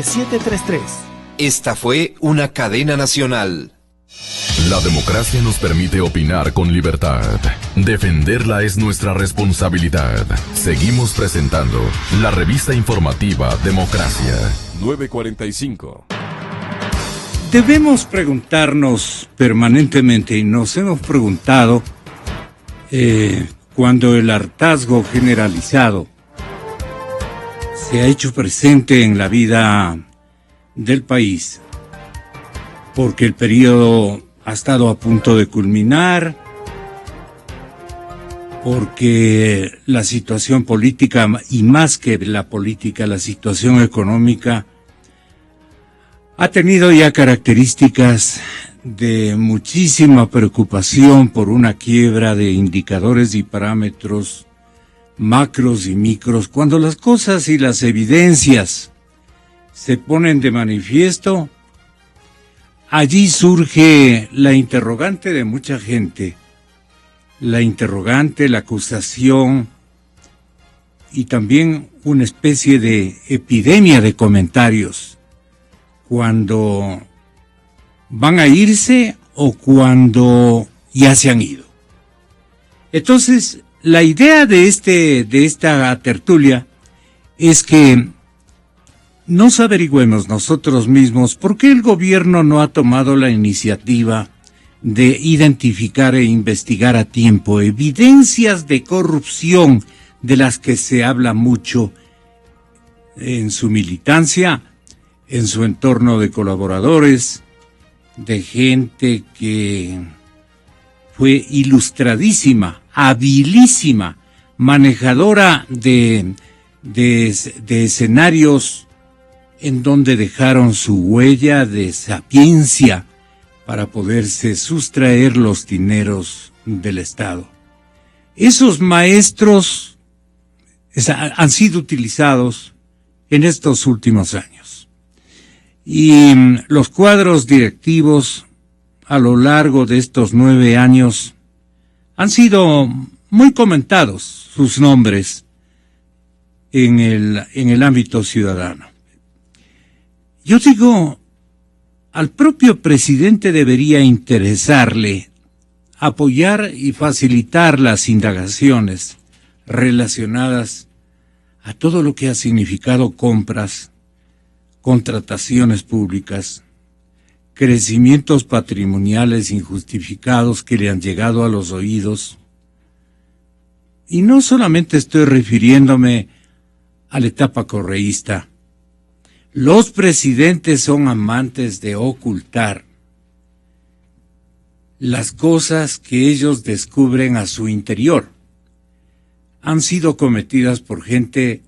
733. Esta fue una cadena nacional. La democracia nos permite opinar con libertad. Defenderla es nuestra responsabilidad. Seguimos presentando la revista informativa Democracia. 9:45. Debemos preguntarnos permanentemente, y nos hemos preguntado, cuando el hartazgo generalizado se ha hecho presente en la vida del país, porque el periodo ha estado a punto de culminar, porque la situación política, y más que la política, la situación económica, ha tenido ya características de muchísima preocupación por una quiebra de indicadores y parámetros macros y micros. Cuando las cosas y las evidencias se ponen de manifiesto, allí surge la interrogante de mucha gente, la interrogante, la acusación y también una especie de epidemia de comentarios. Cuando van a irse o cuando ya se han ido. Entonces, la idea de esta tertulia es que nos averigüemos nosotros mismos por qué el gobierno no ha tomado la iniciativa de identificar e investigar a tiempo evidencias de corrupción de las que se habla mucho en su militancia, en su entorno de colaboradores, de gente que fue ilustradísima, habilísima, manejadora de escenarios en donde dejaron su huella de sapiencia para poderse sustraer los dineros del Estado. Esos maestros han sido utilizados en estos últimos años. Y los cuadros directivos a lo largo de estos 9 años han sido muy comentados, sus nombres, en el ámbito ciudadano. Yo digo, al propio presidente debería interesarle apoyar y facilitar las indagaciones relacionadas a todo lo que ha significado compras, contrataciones públicas, crecimientos patrimoniales injustificados que le han llegado a los oídos. Y no solamente estoy refiriéndome a la etapa correísta. Los presidentes son amantes de ocultar las cosas que ellos descubren a su interior. Han sido cometidas por gente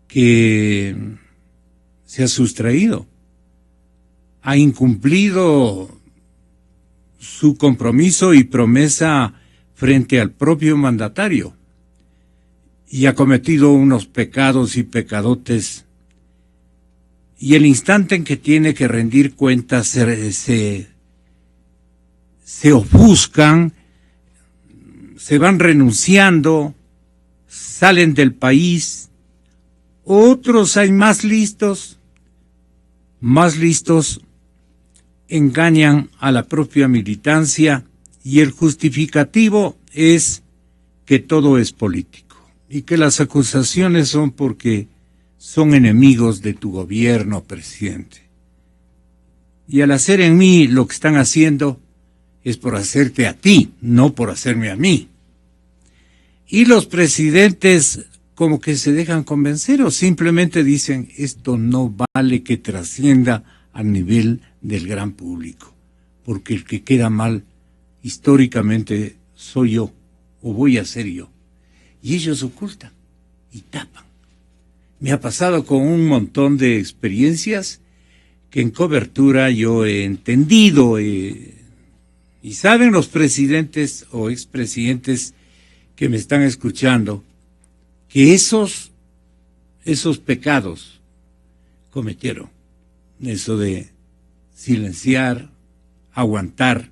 que se ha sustraído, ha incumplido su compromiso y promesa frente al propio mandatario y ha cometido unos pecados y pecadotes, y el instante en que tiene que rendir cuentas se ofuscan, se van renunciando, salen del país. Otros hay más listos, engañan a la propia militancia y el justificativo es que todo es político y que las acusaciones son porque son enemigos de tu gobierno, presidente. Y al hacer en mí lo que están haciendo es por hacerte a ti, no por hacerme a mí. Y los presidentes como que se dejan convencer o simplemente dicen, esto no vale que trascienda al nivel del gran público, porque el que queda mal históricamente soy yo, o voy a ser yo. Y ellos ocultan y tapan. Me ha pasado con un montón de experiencias que en cobertura yo he entendido, y saben los presidentes o expresidentes que me están escuchando, que esos pecados cometieron. Eso de silenciar, aguantar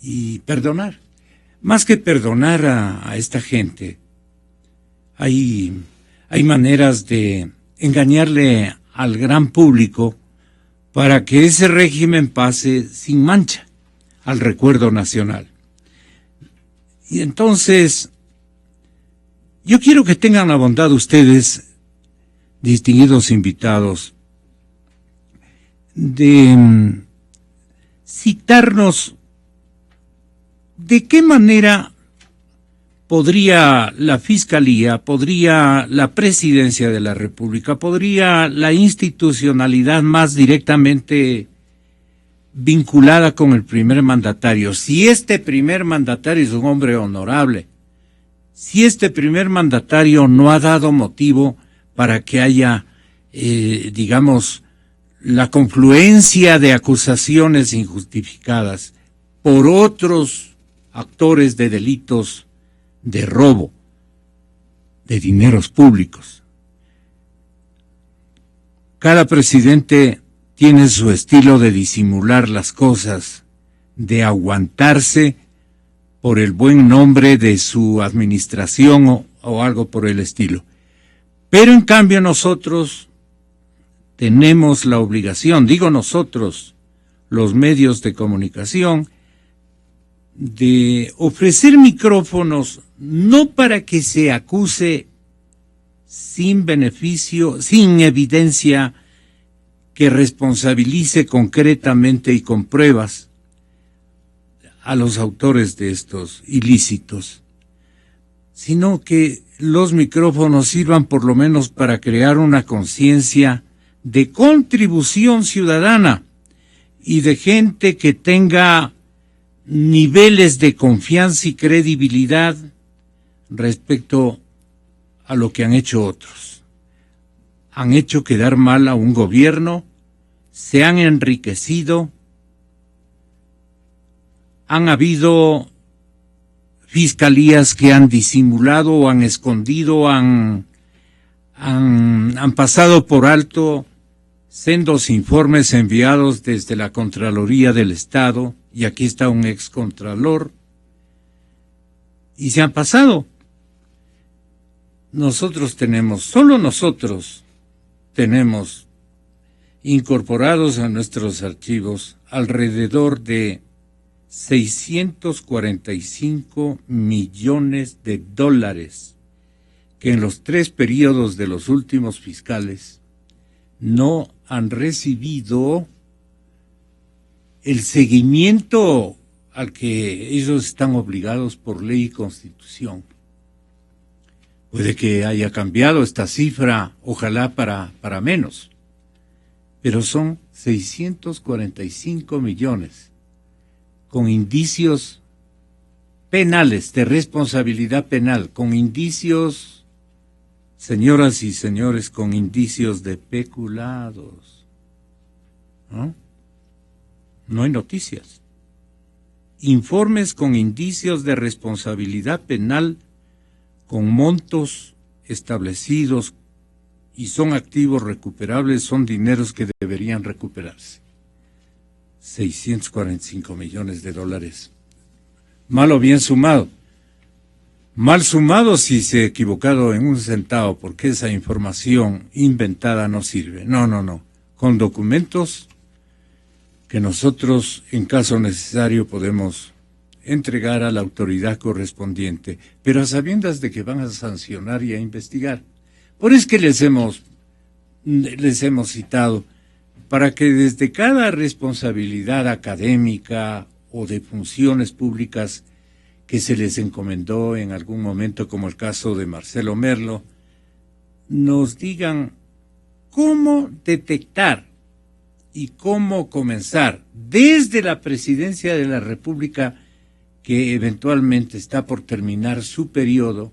y perdonar. Más que perdonar a esta gente, hay maneras de engañarle al gran público para que ese régimen pase sin mancha al recuerdo nacional. Y entonces, yo quiero que tengan la bondad ustedes, distinguidos invitados, de citarnos de qué manera podría la Fiscalía, podría la Presidencia de la República, podría la institucionalidad más directamente vinculada con el primer mandatario. Si este primer mandatario es un hombre honorable, si este primer mandatario no ha dado motivo para que haya, digamos, la confluencia de acusaciones injustificadas por otros actores de delitos de robo de dineros públicos. Cada presidente tiene su estilo de disimular las cosas, de aguantarse por el buen nombre de su administración o algo por el estilo. Pero en cambio nosotros tenemos la obligación, digo nosotros, los medios de comunicación, de ofrecer micrófonos no para que se acuse sin beneficio, sin evidencia que responsabilice concretamente y con pruebas a los autores de estos ilícitos, sino que los micrófonos sirvan por lo menos para crear una conciencia de contribución ciudadana y de gente que tenga niveles de confianza y credibilidad respecto a lo que han hecho otros. Han hecho quedar mal a un gobierno, se han enriquecido, han habido fiscalías que han disimulado o han escondido, han pasado por alto sendos informes enviados desde la Contraloría del Estado, y aquí está un excontralor, y se han pasado. Solo nosotros tenemos incorporados a nuestros archivos alrededor de 645 millones de dólares que en los 3 periodos de los últimos fiscales no han recibido el seguimiento al que ellos están obligados por ley y constitución. Puede que haya cambiado esta cifra, ojalá para menos, pero son 645 millones con indicios penales, de responsabilidad penal, con indicios, señoras y señores, con indicios de peculados. No hay noticias. Informes con indicios de responsabilidad penal con montos establecidos y son activos recuperables, son dineros que deberían recuperarse. 645 millones de dólares. Mal o bien sumado. Mal sumado si se ha equivocado en un centavo, porque esa información inventada no sirve. No. Con documentos que nosotros, en caso necesario, podemos entregar a la autoridad correspondiente, pero a sabiendas de que van a sancionar y a investigar. Por eso es que les hemos citado, para que desde cada responsabilidad académica o de funciones públicas que se les encomendó en algún momento, como el caso de Marcelo Merlo, nos digan cómo detectar y cómo comenzar desde la Presidencia de la República, que eventualmente está por terminar su periodo,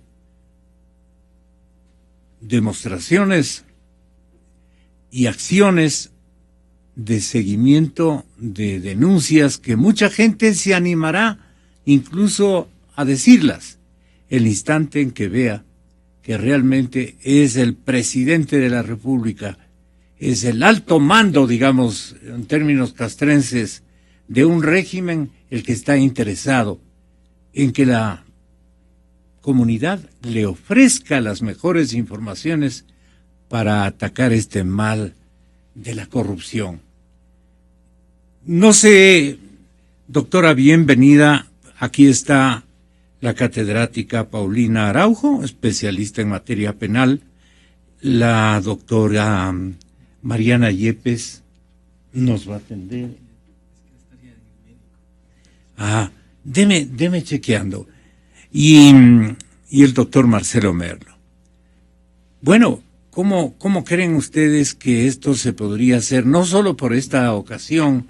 demostraciones y acciones de seguimiento de denuncias que mucha gente se animará incluso a decirlas el instante en que vea que realmente es el presidente de la República, es el alto mando, digamos, en términos castrenses, de un régimen el que está interesado en que la comunidad le ofrezca las mejores informaciones para atacar este mal de la corrupción. No sé, doctora, bienvenida. Aquí está la catedrática Paulina Araujo, especialista en materia penal. La doctora Mariana Yepes nos va a atender. Deme chequeando. Y el doctor Marcelo Merlo. Bueno, ¿cómo creen ustedes que esto se podría hacer, no solo por esta ocasión,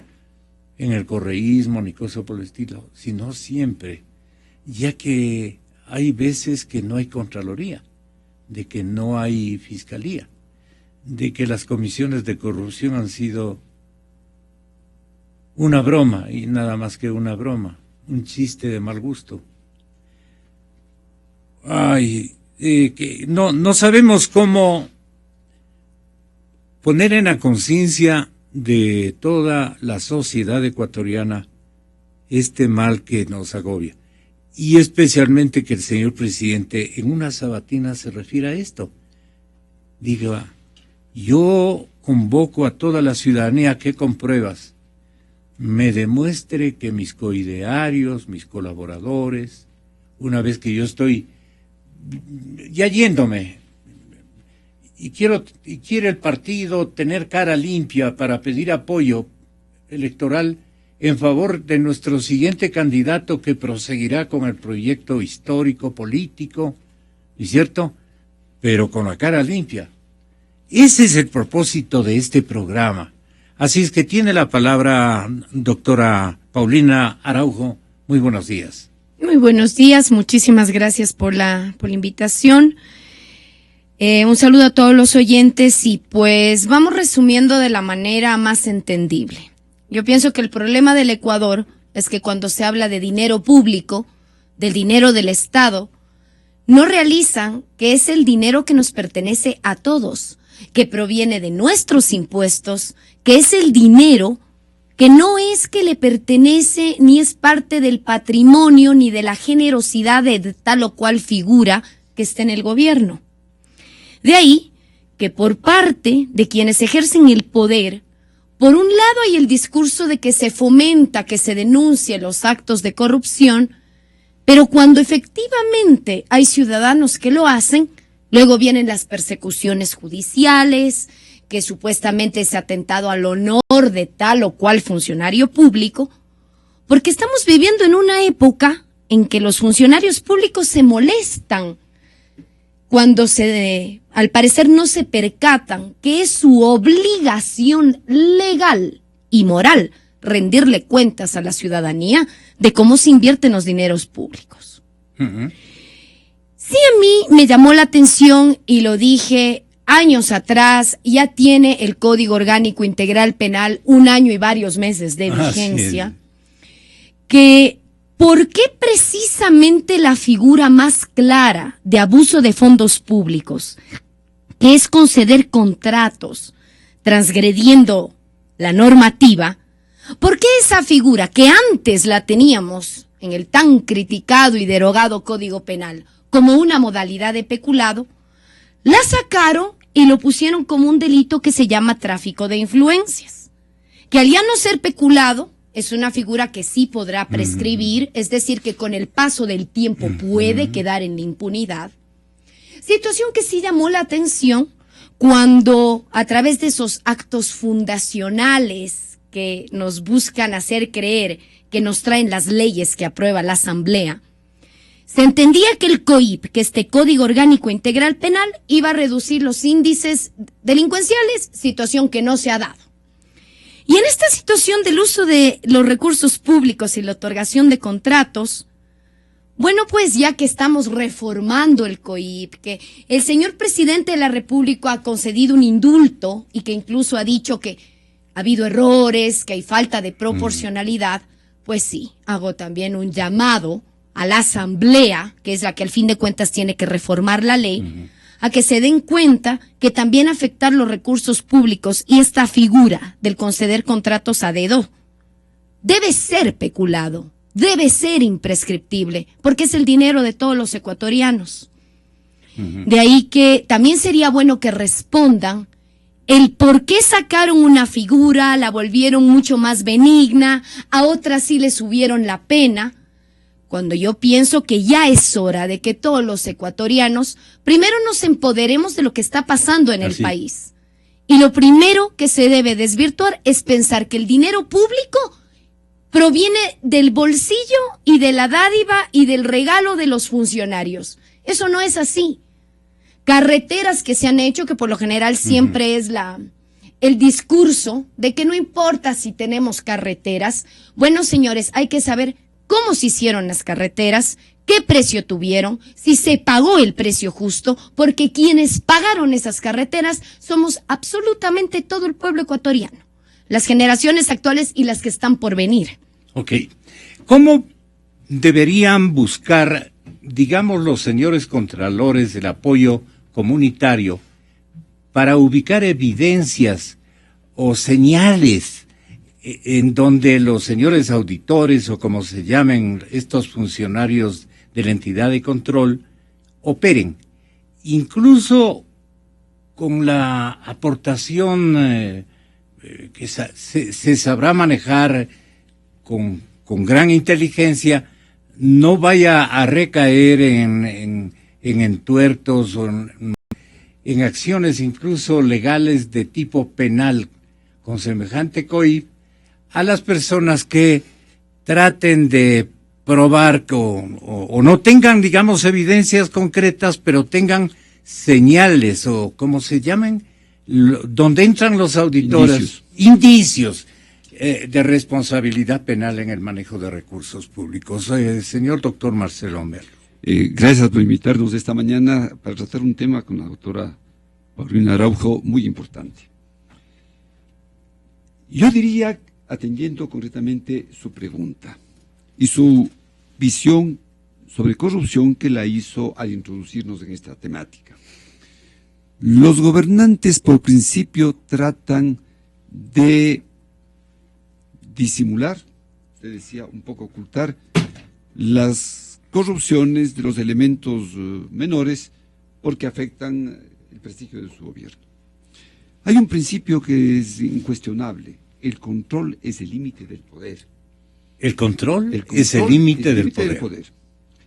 en el correísmo ni cosa por el estilo, sino siempre, ya que hay veces que no hay Contraloría, de que no hay Fiscalía, de que las comisiones de corrupción han sido una broma, y nada más que una broma, un chiste de mal gusto. Que no sabemos cómo poner en la conciencia de toda la sociedad ecuatoriana este mal que nos agobia. Y especialmente que el señor presidente en una sabatina se refiere a esto. Diga, yo convoco a toda la ciudadanía que con pruebas me demuestre que mis coidearios, mis colaboradores, una vez que yo estoy ya yéndome, y quiere el partido tener cara limpia para pedir apoyo electoral en favor de nuestro siguiente candidato que proseguirá con el proyecto histórico, político, ¿no es cierto? Pero con la cara limpia. Ese es el propósito de este programa. Así es que tiene la palabra doctora Paulina Araujo. Muy buenos días. Muy buenos días, muchísimas gracias por la invitación. Un saludo a todos los oyentes y pues vamos resumiendo de la manera más entendible. Yo pienso que el problema del Ecuador es que cuando se habla de dinero público, del dinero del Estado, no realizan que es el dinero que nos pertenece a todos, que proviene de nuestros impuestos, que es el dinero que no es que le pertenece ni es parte del patrimonio ni de la generosidad de tal o cual figura que esté en el gobierno. De ahí que por parte de quienes ejercen el poder, por un lado hay el discurso de que se fomenta, que se denuncie los actos de corrupción, pero cuando efectivamente hay ciudadanos que lo hacen, luego vienen las persecuciones judiciales, que supuestamente es atentado al honor de tal o cual funcionario público, porque estamos viviendo en una época en que los funcionarios públicos se molestan cuando al parecer no se percatan que es su obligación legal y moral rendirle cuentas a la ciudadanía de cómo se invierten los dineros públicos. Uh-huh. Sí, a mí me llamó la atención y lo dije años atrás, ya tiene el Código Orgánico Integral Penal 1 año y varios meses de vigencia, que ¿por qué precisamente la figura más clara de abuso de fondos públicos, que es conceder contratos transgrediendo la normativa, por qué esa figura que antes la teníamos en el tan criticado y derogado Código Penal como una modalidad de peculado, la sacaron y lo pusieron como un delito que se llama tráfico de influencias, que al ya no ser peculado, es una figura que sí podrá prescribir, es decir, que con el paso del tiempo puede quedar en la impunidad. Situación que sí llamó la atención cuando a través de esos actos fundacionales que nos buscan hacer creer que nos traen las leyes que aprueba la Asamblea, se entendía que el COIP, que este Código Orgánico Integral Penal, iba a reducir los índices delincuenciales, situación que no se ha dado. Y en esta situación del uso de los recursos públicos y la otorgación de contratos, bueno, pues ya que estamos reformando el COIP, que el señor presidente de la República ha concedido un indulto y que incluso ha dicho que ha habido errores, que hay falta de proporcionalidad, pues sí, hago también un llamado a la Asamblea, que es la que al fin de cuentas tiene que reformar la ley, a que se den cuenta que también afectar los recursos públicos y esta figura del conceder contratos a dedo debe ser peculado, debe ser imprescriptible, porque es el dinero de todos los ecuatorianos. De ahí que también sería bueno que respondan el por qué sacaron una figura, la volvieron mucho más benigna, a otras sí le subieron la pena, cuando yo pienso que ya es hora de que todos los ecuatorianos primero nos empoderemos de lo que está pasando en el país. Y lo primero que se debe desvirtuar es pensar que el dinero público proviene del bolsillo y de la dádiva y del regalo de los funcionarios. Eso no es así. Carreteras que se han hecho, que por lo general siempre es el discurso de que no importa si tenemos carreteras. Bueno, señores, hay que saber cómo se hicieron las carreteras, qué precio tuvieron, si se pagó el precio justo, porque quienes pagaron esas carreteras somos absolutamente todo el pueblo ecuatoriano, las generaciones actuales y las que están por venir. Ok. ¿Cómo deberían buscar, digamos, los señores contralores del apoyo comunitario para ubicar evidencias o señales en donde los señores auditores o como se llamen estos funcionarios de la entidad de control operen, incluso con la aportación que se sabrá manejar con gran inteligencia, no vaya a recaer en entuertos o en acciones incluso legales de tipo penal con semejante coib a las personas que traten de probar o no tengan, digamos, evidencias concretas, pero tengan señales o como se llamen, donde entran los auditores, indicios de responsabilidad penal en el manejo de recursos públicos. Señor doctor Marcelo Merlo. Gracias por invitarnos esta mañana para tratar un tema con la doctora Paulina Araujo muy importante. Yo diría, atendiendo concretamente su pregunta y su visión sobre corrupción que la hizo al introducirnos en esta temática. Los gobernantes por principio tratan de disimular, usted decía, un poco ocultar las corrupciones de los elementos menores porque afectan el prestigio de su gobierno. Hay un principio que es incuestionable: el control es el límite del poder. ¿El control es el límite del poder?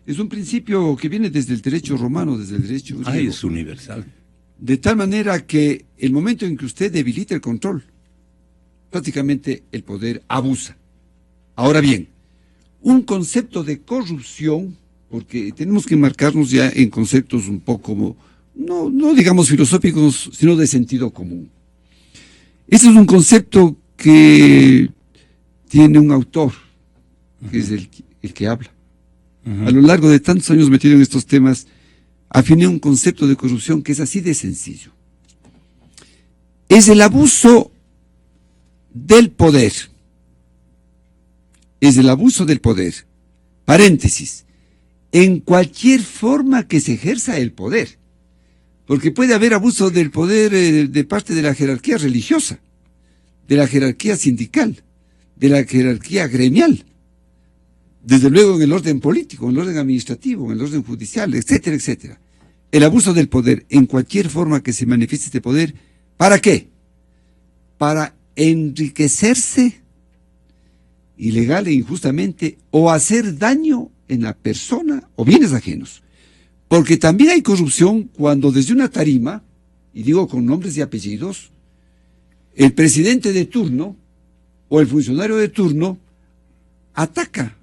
Es un principio que viene desde el derecho romano, desde el derecho griego. Es universal. De tal manera que el momento en que usted debilita el control, prácticamente el poder abusa. Ahora bien, un concepto de corrupción, porque tenemos que marcarnos ya en conceptos un poco, no digamos filosóficos, sino de sentido común. Ese es un concepto que tiene un autor, que es el que habla. A lo largo de tantos años metido en estos temas, afiné un concepto de corrupción que es así de sencillo. Es el abuso del poder. Es el abuso del poder. Paréntesis. En cualquier forma que se ejerza el poder. Porque puede haber abuso del poder de parte de la jerarquía religiosa, de la jerarquía sindical, de la jerarquía gremial, desde luego en el orden político, en el orden administrativo, en el orden judicial, etcétera, etcétera. El abuso del poder, en cualquier forma que se manifieste este poder, ¿para qué? Para enriquecerse ilegal e injustamente o hacer daño en la persona o bienes ajenos. Porque también hay corrupción cuando desde una tarima, y digo con nombres y apellidos, el presidente de turno o el funcionario de turno ataca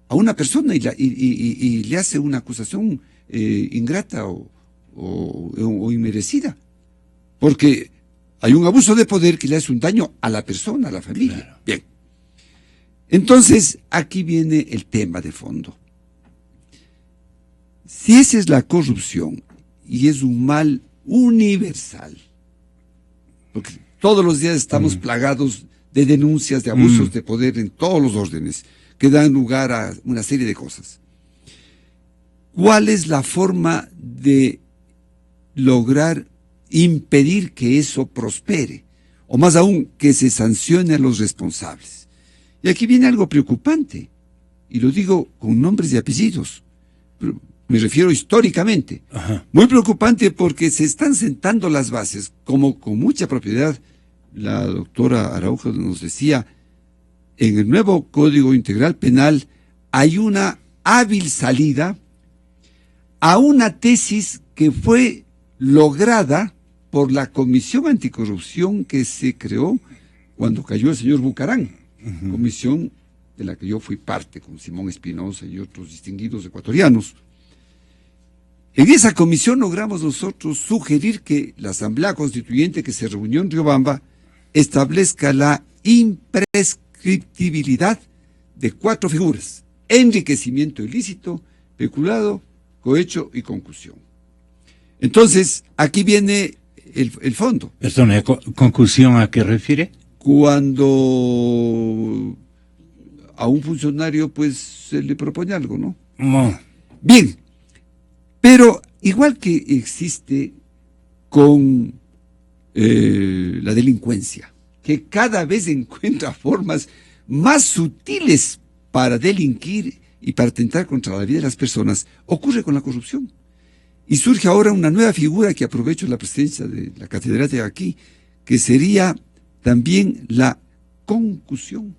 a una persona y le hace una acusación ingrata o inmerecida, porque hay un abuso de poder que le hace un daño a la persona, a la familia. Claro. Bien. Entonces, aquí viene el tema de fondo. Si esa es la corrupción y es un mal universal, porque todos los días estamos plagados de denuncias de abusos de poder en todos los órdenes, que dan lugar a una serie de cosas. ¿Cuál es la forma de lograr impedir que eso prospere? O más aún, que se sancione a los responsables. Y aquí viene algo preocupante, y lo digo con nombres y apellidos. me refiero históricamente. Ajá. Muy preocupante porque se están sentando las bases, como con mucha propiedad la doctora Araujo nos decía, en el nuevo Código Integral Penal hay una hábil salida a una tesis que fue lograda por la Comisión Anticorrupción que se creó cuando cayó el señor Bucarán, comisión de la que yo fui parte con Simón Espinosa y otros distinguidos ecuatorianos. En esa comisión logramos nosotros sugerir que la Asamblea Constituyente que se reunió en Riobamba establezca la imprescriptibilidad de 4 figuras: enriquecimiento ilícito, peculado, cohecho y concusión. Entonces, aquí viene el fondo. Perdón, ¿concusión a qué refiere? Cuando a un funcionario pues se le propone algo, ¿no? No. Bien, pero igual que existe con la delincuencia, que cada vez encuentra formas más sutiles para delinquir y para atentar contra la vida de las personas, ocurre con la corrupción. Y surge ahora una nueva figura que aprovecho la presencia de la catedrática aquí, que sería también la concusión.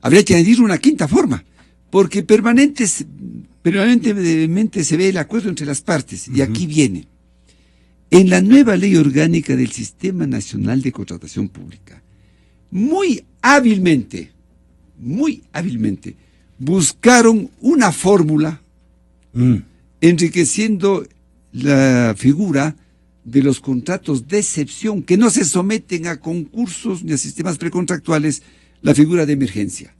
Habría que añadir una quinta forma, porque permanentemente se ve el acuerdo entre las partes, y aquí viene. En la nueva ley orgánica del Sistema Nacional de Contratación Pública, muy hábilmente, buscaron una fórmula enriqueciendo la figura de los contratos de excepción que no se someten a concursos ni a sistemas precontractuales, la figura de emergencia.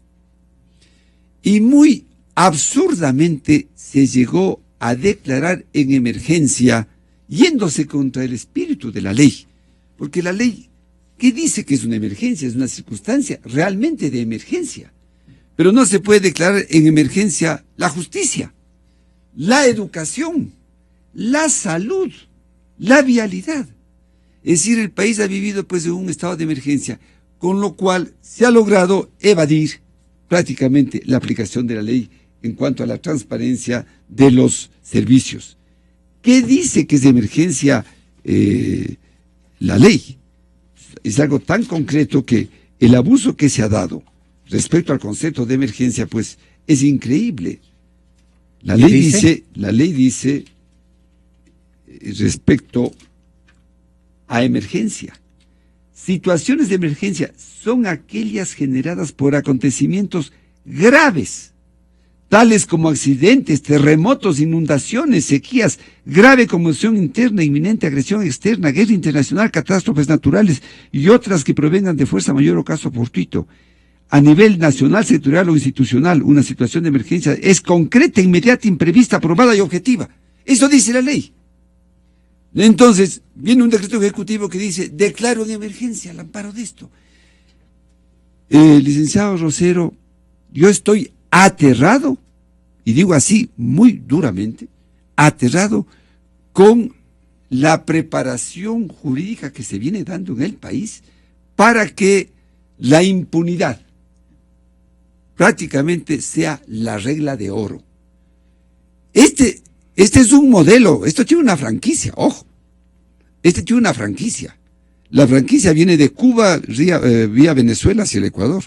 Y muy absurdamente se llegó a declarar en emergencia, yéndose contra el espíritu de la ley, porque la ley, ¿qué dice que es una emergencia? Es una circunstancia realmente de emergencia, pero no se puede declarar en emergencia la justicia, la educación, la salud, la vialidad. Es decir, el país ha vivido pues en un estado de emergencia, con lo cual se ha logrado evadir prácticamente la aplicación de la ley en cuanto a la transparencia de los servicios. ¿Qué dice que es de emergencia la ley? Es algo tan concreto que el abuso que se ha dado respecto al concepto de emergencia pues es increíble. La ley dice respecto a emergencia: situaciones de emergencia son aquellas generadas por acontecimientos graves, tales como accidentes, terremotos, inundaciones, sequías, grave conmoción interna, inminente agresión externa, guerra internacional, catástrofes naturales y otras que provengan de fuerza mayor o caso fortuito. A nivel nacional, sectorial o institucional, una situación de emergencia es concreta, inmediata, imprevista, probada y objetiva. Eso dice la ley. Entonces, viene un decreto ejecutivo que dice: declaro en emergencia al amparo de esto. Licenciado Rosero, yo estoy aterrado, y digo así muy duramente, aterrado con la preparación jurídica que se viene dando en el país para que la impunidad prácticamente sea la regla de oro. Este es un modelo, esto tiene una franquicia, ojo, este tiene una franquicia. La franquicia viene de Cuba vía Venezuela hacia el Ecuador.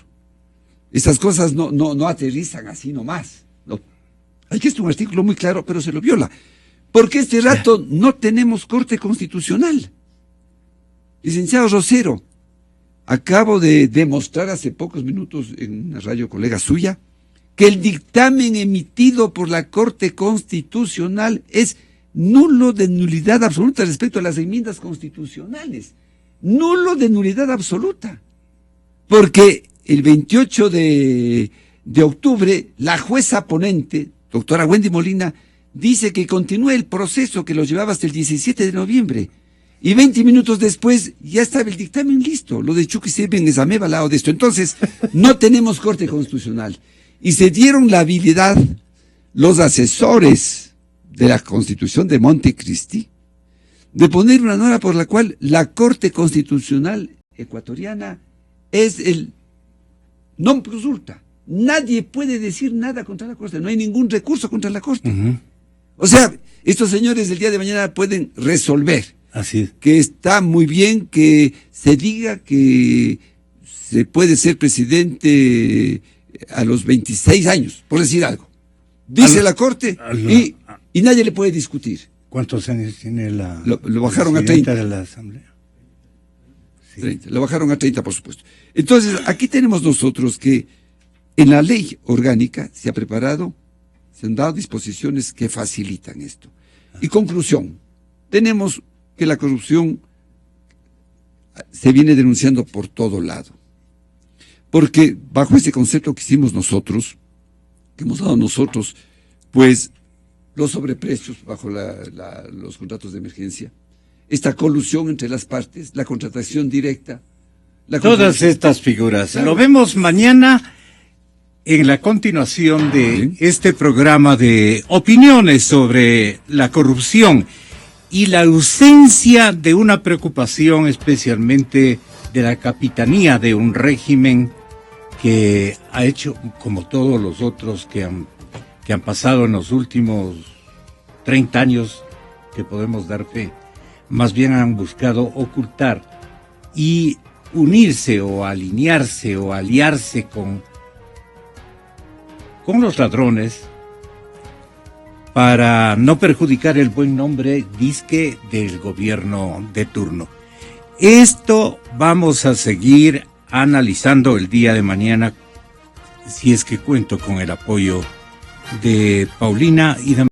Estas cosas no aterrizan así nomás, no. Aquí está un artículo muy claro, pero se lo viola. Porque este rato no tenemos Corte Constitucional. Licenciado Rosero, acabo de demostrar hace pocos minutos en una radio colega suya que el dictamen emitido por la Corte Constitucional es nulo de nulidad absoluta respecto a las enmiendas constitucionales. Nulo de nulidad absoluta. Porque el 28 de octubre, la jueza ponente, doctora Wendy Molina, dice que continúe el proceso que lo llevaba hasta el 17 de noviembre. Y 20 minutos después ya estaba el dictamen listo. Lo de Chucky Seven es ameba al lado de esto. Entonces, no tenemos Corte Constitucional. Y se dieron la habilidad los asesores de la Constitución de Montecristi de poner una norma por la cual la Corte Constitucional ecuatoriana es el non plus ultra, nadie puede decir nada contra la Corte, no hay ningún recurso contra la Corte. Ujú. O sea, estos señores el día de mañana pueden resolver. Así es. Que está muy bien que se diga que se puede ser presidente a los 26 años, por decir algo. Dice la Corte y nadie le puede discutir. ¿Cuántos años tiene la Lo bajaron a presidenta 30. de la Asamblea? Sí. 30, lo bajaron a 30, por supuesto. Entonces, aquí tenemos nosotros que en la ley orgánica se ha preparado, se han dado disposiciones que facilitan esto. Y conclusión, tenemos que la corrupción se viene denunciando por todo lado. Porque bajo ese concepto que hicimos nosotros, que hemos dado nosotros, pues los sobreprecios bajo los contratos de emergencia, esta colusión entre las partes, la contratación directa, Todas estas figuras. Claro. Lo vemos mañana en la continuación de este programa de opiniones sobre la corrupción y la ausencia de una preocupación especialmente de la capitanía de un régimen que ha hecho, como todos los otros que han pasado en los últimos 30 años, que podemos dar fe, más bien han buscado ocultar y unirse o alinearse o aliarse con los ladrones para no perjudicar el buen nombre disque del gobierno de turno. Esto vamos a seguir analizando el día de mañana, si es que cuento con el apoyo de Paulina y de